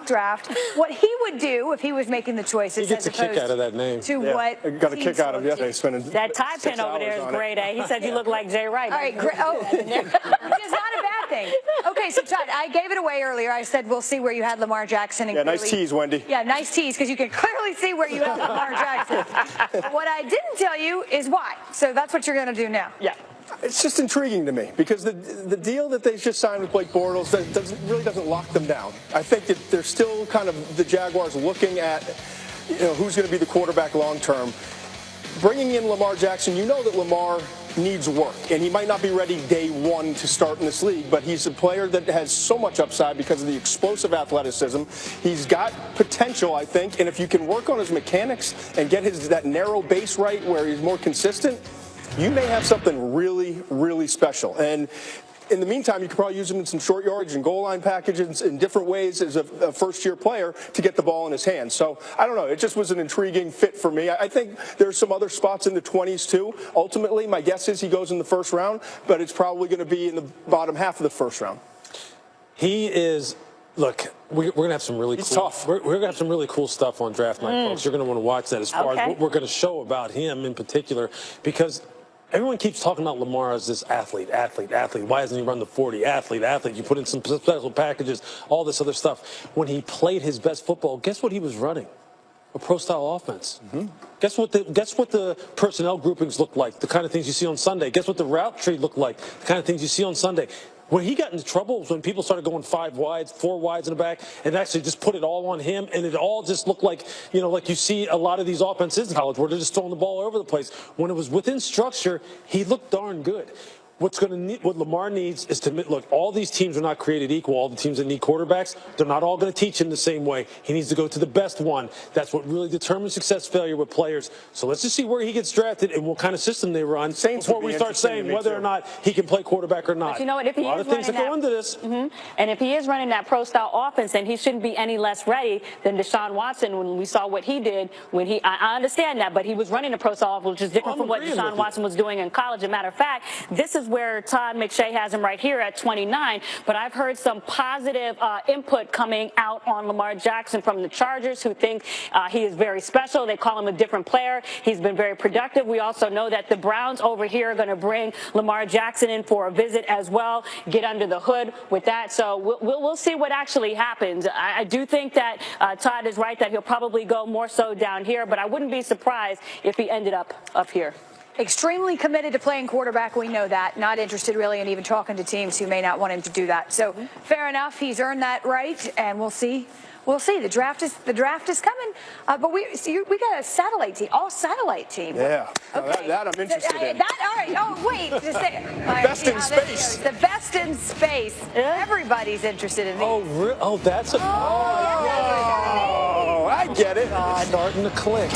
draft, what he would do if he was making the choices. He gets a kick out of that name. To what I got a kick out of yesterday spending that tie pin over there is great. He said you look like Jay Wright. All right, great. Oh, which is not a bad thing. Okay, so Todd, I gave it away earlier. I said we'll see where you had Lamar Jackson. And yeah, nice tease, Wendy. Yeah, nice tease, because you can clearly see where you have Lamar Jackson. What I didn't tell you is why. So that's what you're going to do now. Yeah. It's just intriguing to me because the deal that they just signed with Blake Bortles really doesn't lock them down. I think that they're still kind of the Jaguars looking at who's going to be the quarterback long term. Bringing in Lamar Jackson, you know that Lamar needs work, and he might not be ready day one to start in this league, but he's a player that has so much upside because of the explosive athleticism. He's got potential, I think, and if you can work on his mechanics and get that narrow base right where he's more consistent, you may have something really, really special. And in the meantime, you could probably use him in some short yardage and goal line packages in different ways as a first-year player to get the ball in his hands. So, I don't know. It just was an intriguing fit for me. I think there's some other spots in the 20s, too. Ultimately, my guess is he goes in the first round, but it's probably going to be in the bottom half of the first round. He is... Look, we're going to have some really We're going to have some really cool stuff on draft night, folks. You're going to want to watch that as far as what we're going to show about him in particular, because everyone keeps talking about Lamar as this athlete. Why doesn't he run the 40? Athlete. You put in some special packages, all this other stuff. When he played his best football, guess what he was running? A pro-style offense. Guess what the personnel groupings look like, the kind of things you see on Sunday. Guess what the route tree looked like, the kind of things you see on Sunday. When he got into trouble was when people started going 5 wides, 4 wides in the back, and actually just put it all on him, and it all just looked like, like you see a lot of these offenses in college where they're just throwing the ball all over the place. When it was within structure, he looked darn good. What Lamar needs is to look. All these teams are not created equal. All the teams that need quarterbacks, they're not all going to teach him the same way. He needs to go to the best one. That's what really determines success, failure with players. So let's just see where he gets drafted and what kind of system they run before we start saying whether or not he can play quarterback or not. But you know what? If he a lot of things that go into this. And if he is running that pro-style offense, then he shouldn't be any less ready than Deshaun Watson when we saw what he did when he. I understand that, but he was running a pro-style offense, which is different from what Deshaun Watson was doing in college. As a matter of fact, this is where Todd McShay has him right here at 29, but I've heard some positive input coming out on Lamar Jackson from the Chargers, who think he is very special. They call him a different player. He's been very productive. We also know that the Browns over here are going to bring Lamar Jackson in for a visit as well, get under the hood with that. So we'll see what actually happens. I do think that Todd is right that he'll probably go more so down here, but I wouldn't be surprised if he ended up here. Extremely committed to playing quarterback, we know that. Not interested really in even talking to teams who may not want him to do that. So fair enough, he's earned that right, and we'll see. We'll see. The draft is coming, but we got a satellite team, all satellite team. Yeah, okay. that I'm interested in. All right. Oh wait, just a second. Best in space. The best in space. Everybody's interested in these. Oh, that's a. Oh, I get it. It's starting to click.